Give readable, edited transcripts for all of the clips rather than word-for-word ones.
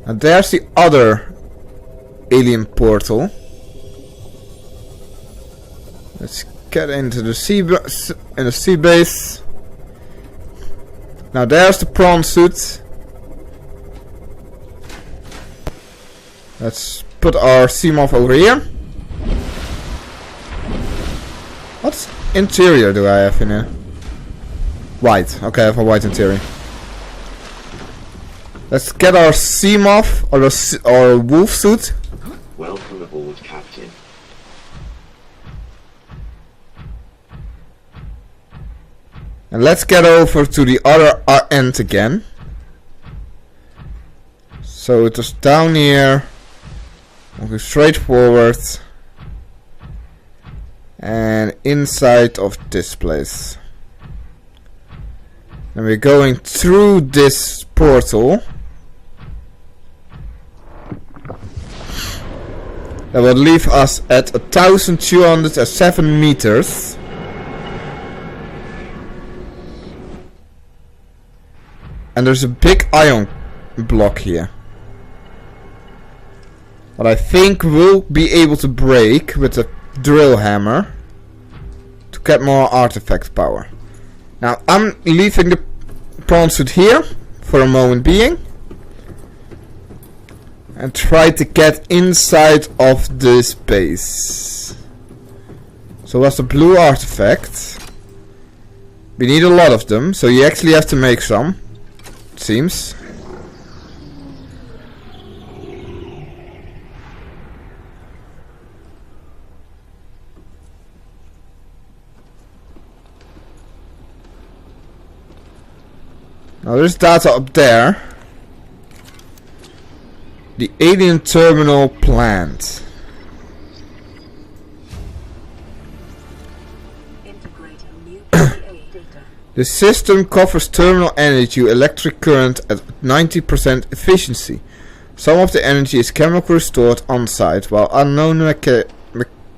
And there's the other alien portal. Let's get into the sea base. Now there's the prawn suit. Let's put our Seamoth over here. What interior do I have in here? White. Okay, I have a white interior. Let's get our Seamoth or wolf suit. Welcome aboard, Captain. And let's get over to the other end again. So it was down here. We'll go straight forward. And inside of this place. And we're going through this portal. That will leave us at 1,207 meters. And there's a big iron block here. But I think we'll be able to break with a drill hammer to get more artifact power. Now I'm leaving the prawn suit here for a moment being. And try to get inside of this base. So what's the blue artifact? We need a lot of them, so you actually have to make some. It seems. Now there's data up there. The alien terminal plant. The system covers terminal energy, electric current at 90% efficiency. Some of the energy is chemically stored on site, while unknown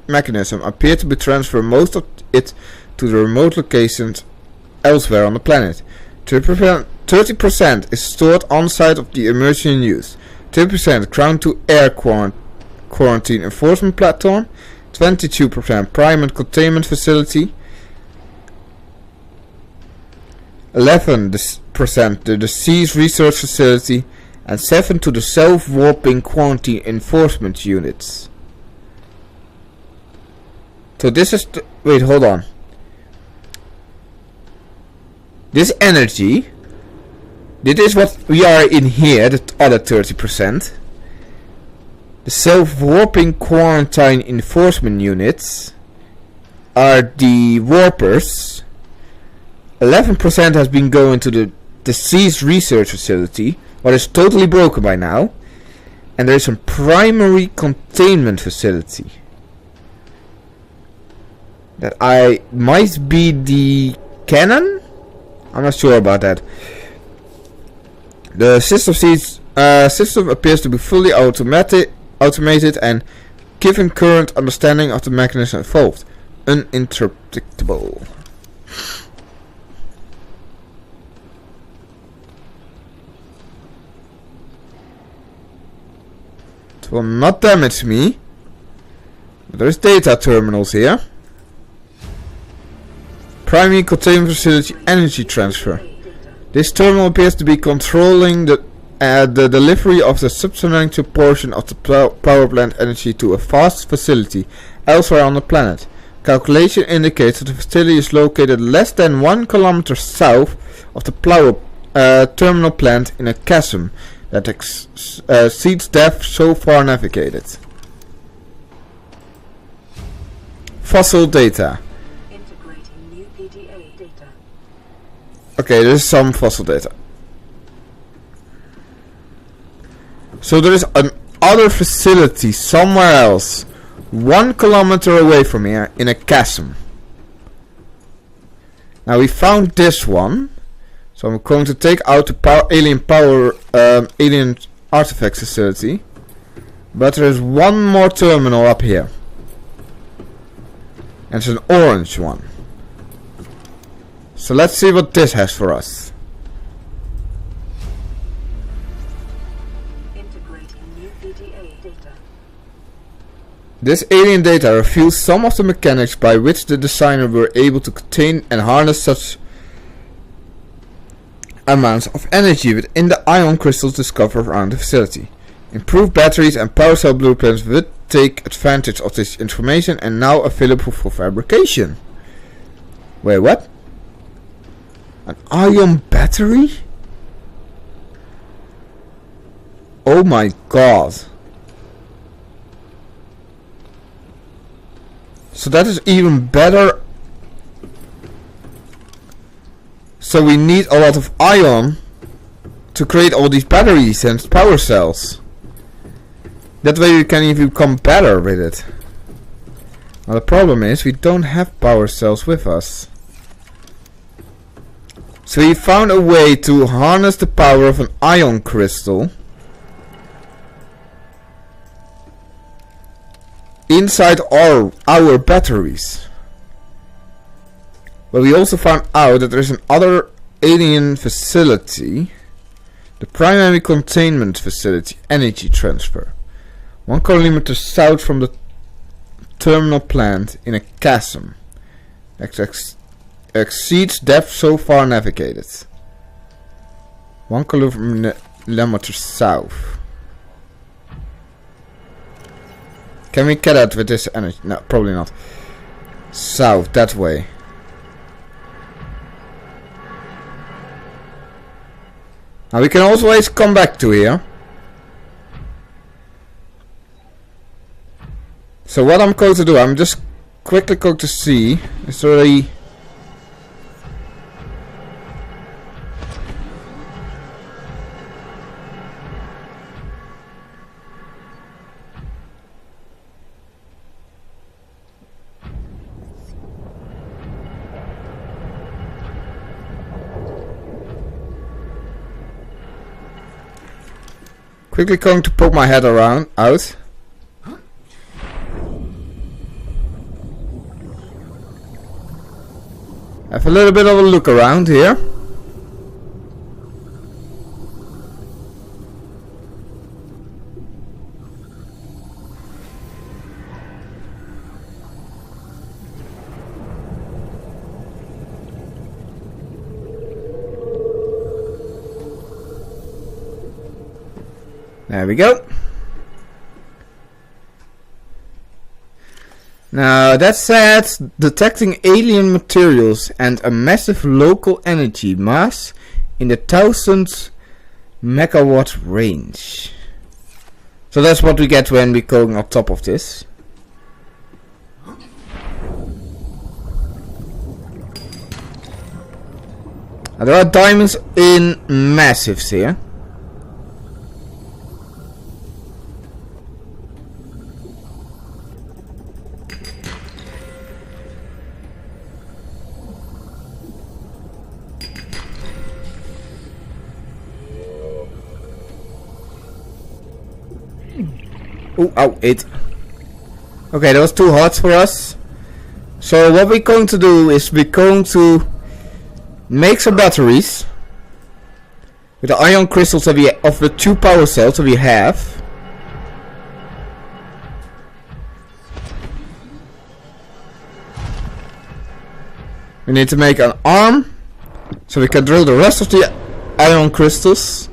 mechanisms appear to be transferred most of it to the remote locations elsewhere on the planet. 30% is stored on site of the emergency use. 10% ground to air quarantine enforcement platform, 22% prime and containment facility, 11% to the seas research facility, and 7% to the self-warping quarantine enforcement units. So this is wait, hold on. This energy. This is what we are in here, the other 30%. The self-warping quarantine enforcement units are the warpers. 11% has been going to the seas research facility, what is totally broken by now. And there is a primary containment facility. That might be the cannon? I'm not sure about that. The system appears to be fully automated and, given current understanding of the mechanism involved, uninterpretable. It will not damage me. But there's data terminals here. Primary containment facility energy transfer. This terminal appears to be controlling the delivery of the Subnautica portion of the power plant energy to a vast facility elsewhere on the planet. Calculation indicates that the facility is located less than 1 kilometer south of the terminal plant in a chasm that exceeds depth so far navigated. Fossil data. Okay, there's some fossil data. So there is another facility somewhere else, 1 kilometer away from here, in a chasm. Now we found this one, so I'm going to take out the alien artifact facility. But there is one more terminal up here. And it's an orange one. So let's see what this has for us. Integrating new VDA data. This alien data reveals some of the mechanics by which the designer were able to contain and harness such amounts of energy within the ion crystals discovered around the facility. Improved batteries and power cell blueprints would take advantage of this information and now available for fabrication. Wait, what? An ion battery? Oh my god. So that is even better. So we need a lot of ion to create all these batteries and power cells. That way we can even become better with it. Now the problem is we don't have power cells with us. So we found a way to harness the power of an ion crystal inside our batteries. But we also found out that there's another alien facility. The primary containment facility, energy transfer. 1 kilometer south from the terminal plant in a chasm. Exceeds depth so far navigated. 1 kilometer south. Can we get out with this energy? No, probably not. South, that way. Now we can always come back to here. So what I'm going to do, I'm just quickly going to see, is there a... Quickly going to poke my head around, out. Have a little bit of a look around here. There we go. Now that said, detecting alien materials and a massive local energy mass in the 1000 megawatt range. So that's what we get when we're going on top of this. Now, there are diamonds in massives here. Oh, ow, it. Okay, that was too hot for us. So what we're going to do is we're going to make some batteries with the ion crystals that we of the 2 power cells that we have. We need to make an arm so we can drill the rest of the ion crystals.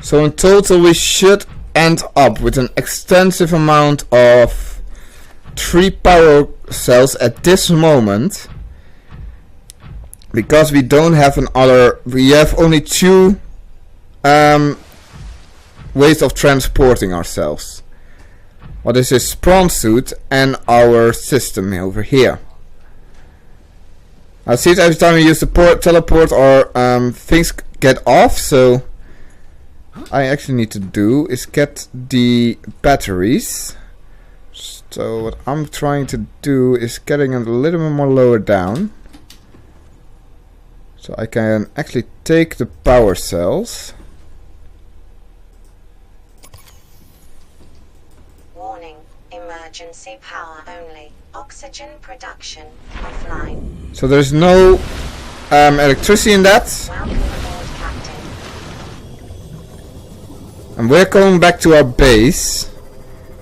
So in total we should end up with an extensive amount of 3 power cells at this moment. Because we don't have we have only 2 ways of transporting ourselves. What is this prawn suit and our system over here. I see it every time we use the teleport or things get off, so I actually need to do is get the batteries. So what I'm trying to do is getting it a little bit more lower down. So I can actually take the power cells. Warning. Emergency power only. Oxygen production offline. So there's no electricity in that. Welcome aboard, Captain. And we're going back to our base.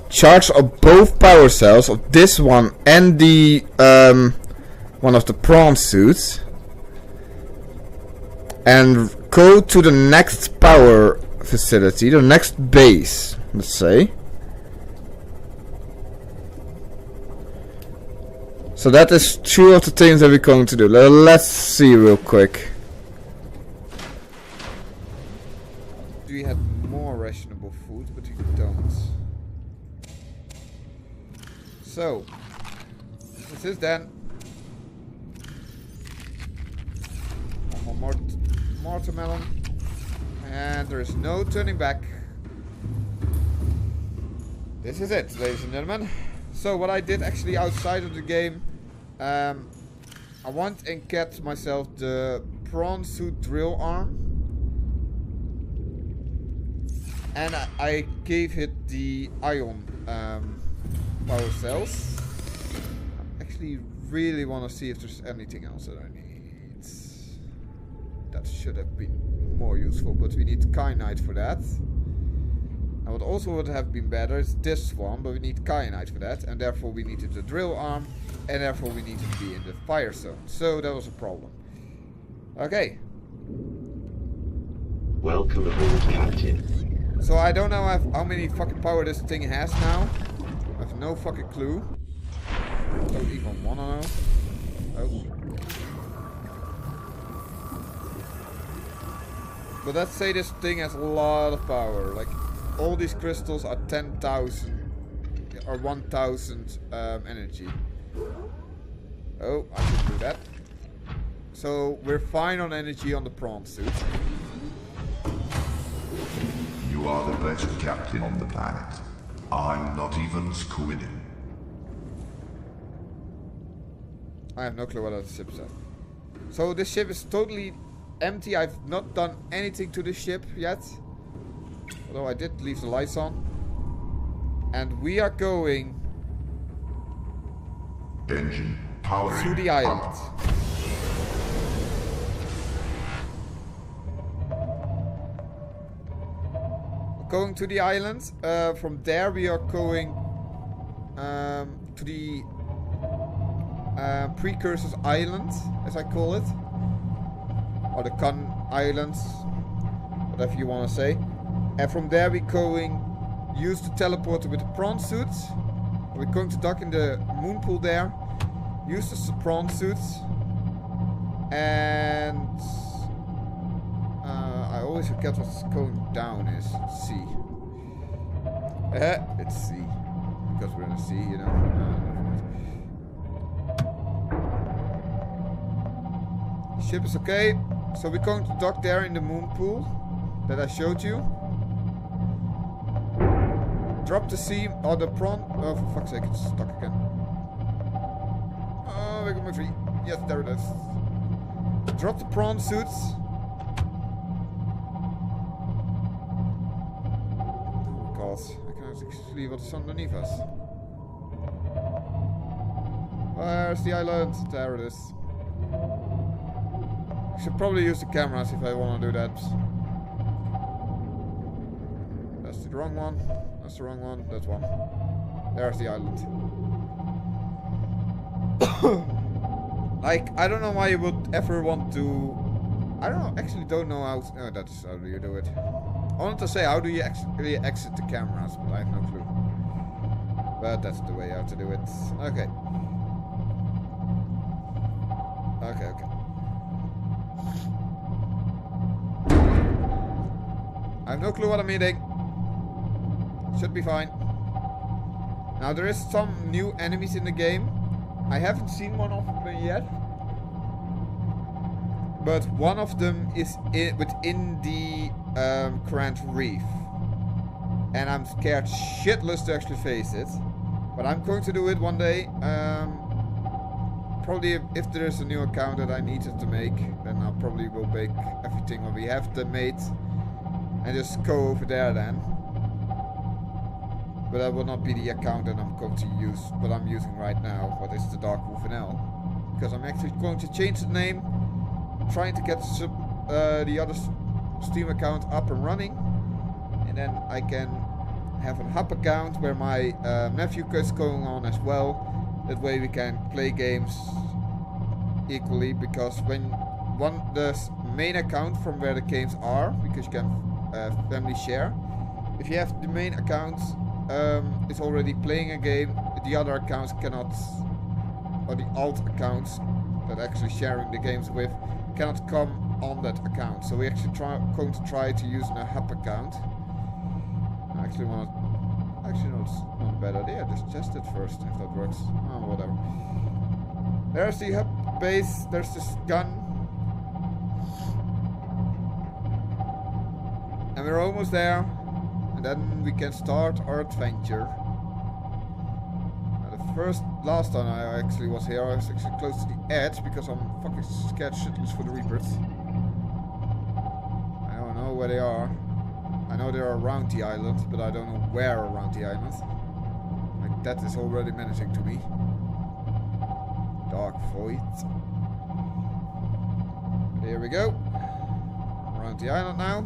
Charge of both power cells of this one and the one of the prawn suits. And go to the next power facility, the next base, let's say. So that is two of the things that we're going to do. Let's see real quick. We had more rationable food, but we don't. So, this is then. One more watermelon. And there is no turning back. This is it, ladies and gentlemen. So what I did actually outside of the game, I went and get myself the prawn suit drill arm. And I gave it the ion power cells. I actually really want to see if there's anything else that I need. That should have been more useful, but we need kyanite for that. And what also would have been better is this one, but we need kyanite for that, and therefore we needed the drill arm, and therefore we need to be in the fire zone. So that was a problem. Okay. Welcome aboard, Captain. So I don't know how many fucking power this thing has now. I have no fucking clue. Don't even wanna know. Oh. But let's say this thing has a lot of power. Like, all these crystals are 10,000 or 1,000 energy. Oh, I should do that. So we're fine on energy on the prawn suit. You are the best captain on the planet. I'm not even squinting. I have no clue what that ship said. So this ship is totally empty. I've not done anything to the ship yet. Although I did leave the lights on. And we are going Engine powering to the island. up. Going to the island. From there we are going to the Precursors Island, as I call it. Or the Kun Islands, whatever you want to say. And from there we're going, use the teleporter with the prawn suits. We're going to dock in the moon pool there. Use the prawn suits. And I always forget what's going down is. C. It's C. Because we're in the sea, you know. Ship is okay. So we're going to dock there in the moon pool that I showed you. Drop the sea or the prawn. Oh, for fuck's sake, it's stuck again. Oh, we're going free. Yes, there it is. Drop the prawn suits. Oh god, I can actually see what's underneath us. Where's the island? There it is. I should probably use the cameras if I want to do that. That's the wrong one. That's the wrong one. That one. There's the island. Like, I don't know why you would ever want to... I actually don't know how... Oh, that's how do you do it. I wanted to say, how do you actually exit the cameras, but I have no clue. But that's the way how to do it. Okay. Okay. I have no clue what I'm eating. Should be fine. Now there is some new enemies in the game. I haven't seen one of them yet. but one of them is within the Coral Reef. And I'm scared shitless to actually face it. But I'm going to do it one day. Probably if there is a new account that I needed to make, then I probably will make everything what we have made and just go over there then. But that will not be the account that I'm going to use, what I'm using right now, what is the DarkWolfNL. Because I'm actually going to change the name, trying to get the other Steam account up and running. And then I can have a hub account where my nephew is going on as well. That way we can play games equally, because when the main account from where the games are, because you can family share. If you have the main account is already playing a game, the other accounts cannot, or the alt accounts that actually sharing the games with, cannot come on that account. So we actually going to try to use a hub account. I actually want to. Actually, no, it's not a bad idea. Just test it first if that works. Oh, whatever. There's the hub base. There's this gun. And we're almost there. And then we can start our adventure. Last time I actually was here, I was actually close to the edge because I'm fucking scared shitless for the Reapers. I don't know where they are. I know they're around the island, but I don't know where around the island. Like, that is already menacing to me. Dark void. Here we go. Around the island now.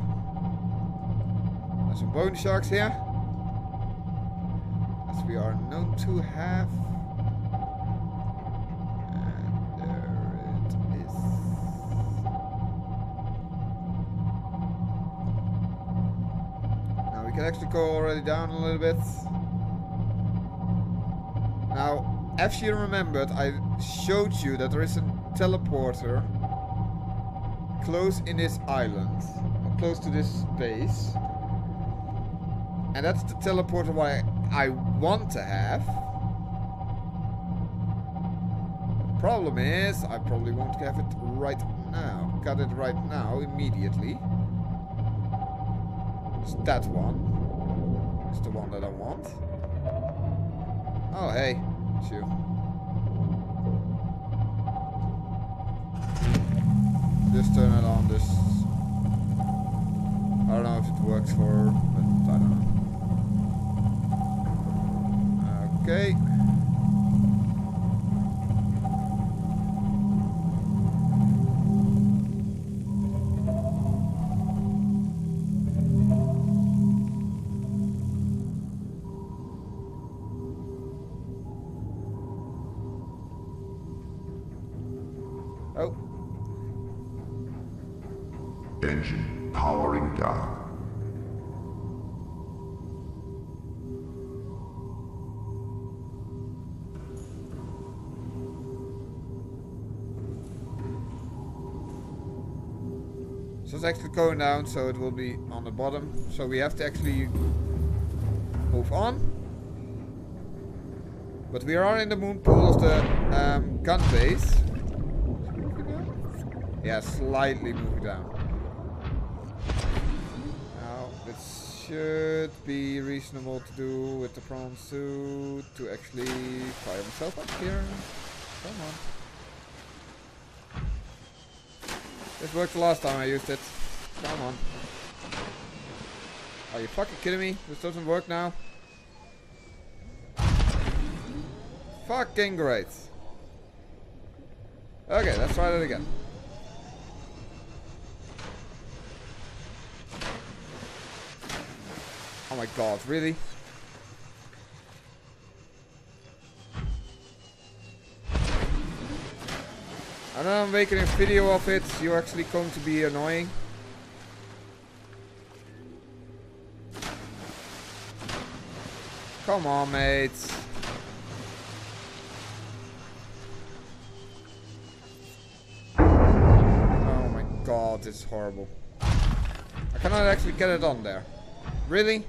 There's some bone sharks here. As we are known to have. And there it is. Now we can actually go already down a little bit. Now, as you remembered, I showed you that there is a teleporter close in this island, or close to this base. And that's the teleporter I want to have. The problem is, I probably won't have it right now. Got it right now, immediately. It's that one. It's the one that I want. Oh, hey. It's you. Just turn it on, this. I don't know if it works for, but I don't know. Okay. Oh. Engine powering down. So it's actually going down, so it will be on the bottom. So we have to actually move on. But we are in the moon pool of the gun base. Yeah, slightly moving down. Now, it should be reasonable to do with the prawn suit to actually fire myself up here. Come on. This worked the last time I used it. Come on. Are you fucking kidding me? This doesn't work now? Fucking great. Okay, let's try that again. Oh my god, really? I know I'm making a video of it, you're actually going to be annoying. Come on, mates. Oh my god, this is horrible. I cannot actually get it on there. Really?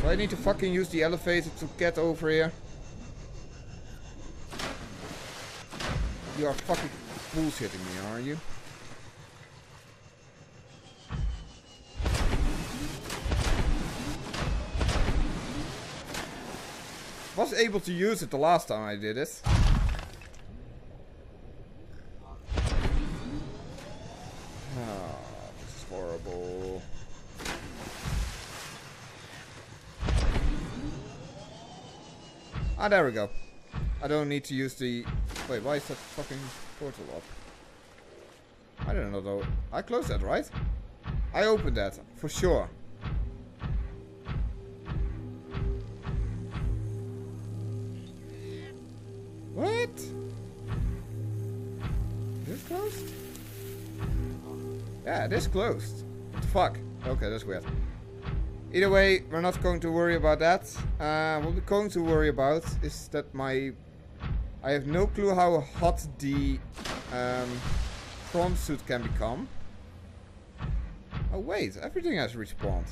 Do I need to fucking use the elevator to get over here? You are fucking bullshitting me, are you? Was able to use it the last time I did it. Oh, this is horrible. Ah, there we go. I don't need to use the... Wait, why is that fucking portal up? I don't know though. I closed that, right? I opened that, for sure. What? This closed? Yeah, this closed. What the fuck? Okay, that's weird. Either way, we're not going to worry about that. What we're going to worry about is that I have no clue how hot the prawn suit can become. Oh wait, everything has respawned.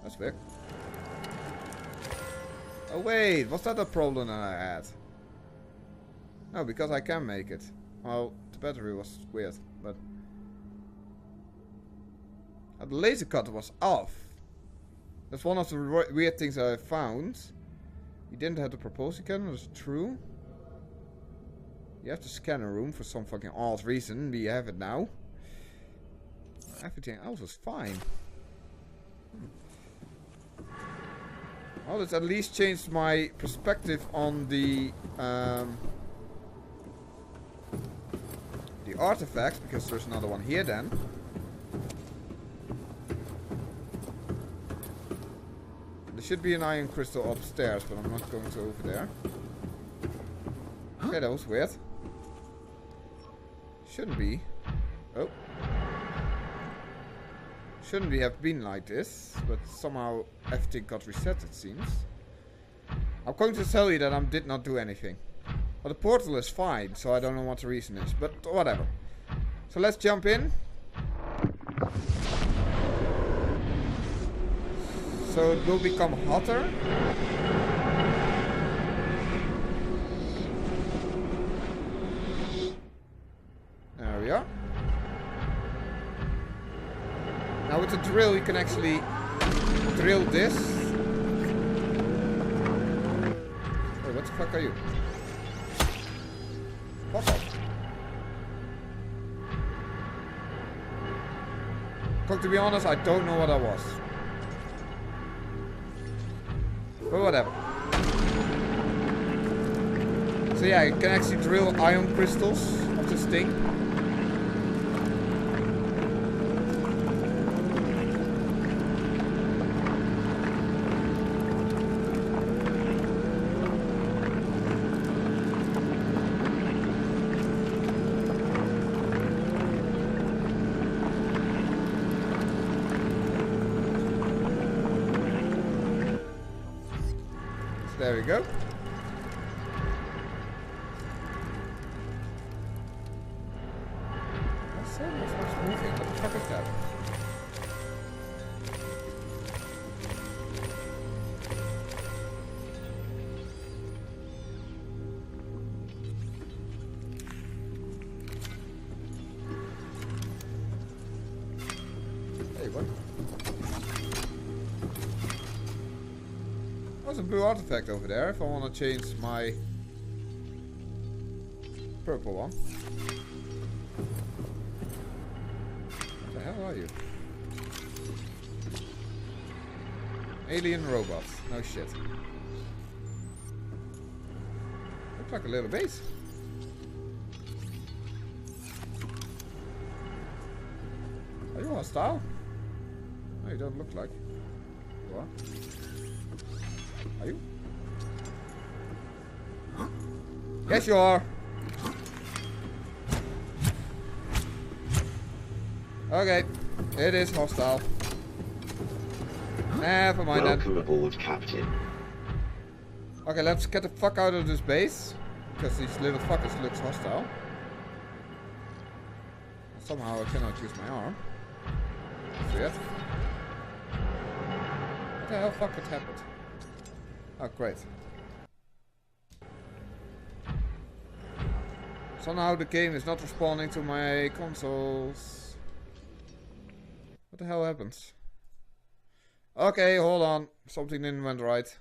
That's weird. Oh wait, was that a problem that I had? No, because I can make it. Well, the battery was weird, but... the laser cutter was off. That's one of the weird things I found. You didn't have the propulsion cannon, that's true. You have the scanner room for some fucking odd reason. We have it now. Everything else was fine. Well, it's at least changed my perspective on the artifacts, because there's another one here then. There should be an iron crystal upstairs, but I'm not going to over there. Okay, that was weird. Shouldn't be. Oh. Shouldn't be have been like this, but somehow everything got reset, it seems. I'm going to tell you that I did not do anything. But the portal is fine, so I don't know what the reason is, but whatever. So let's jump in. So it will become hotter. There we are. Now with the drill you can actually drill this. Wait, what the fuck are you? Fuck off. But to be honest, I don't know what that was. But whatever. So yeah, you can actually drill iron crystals of this thing. There we go. I said it was much moving. What the fuck is that? Hey, what? There's a blue artifact over there if I want to change my purple one. What the hell are you? Alien robots. No shit. Looks like a little base. Are you hostile? No, you don't look like. You are. Are you? Yes, you are. Okay, it is hostile. Never mind that. Welcome aboard, Captain. Okay, let's get the fuck out of this base, because these little fuckers looks hostile. Somehow I cannot use my arm. That's weird. What the hell fuck it happened? Oh, great. Somehow the game is not responding to my consoles. What the hell happens? Okay, hold on. Something didn't went right.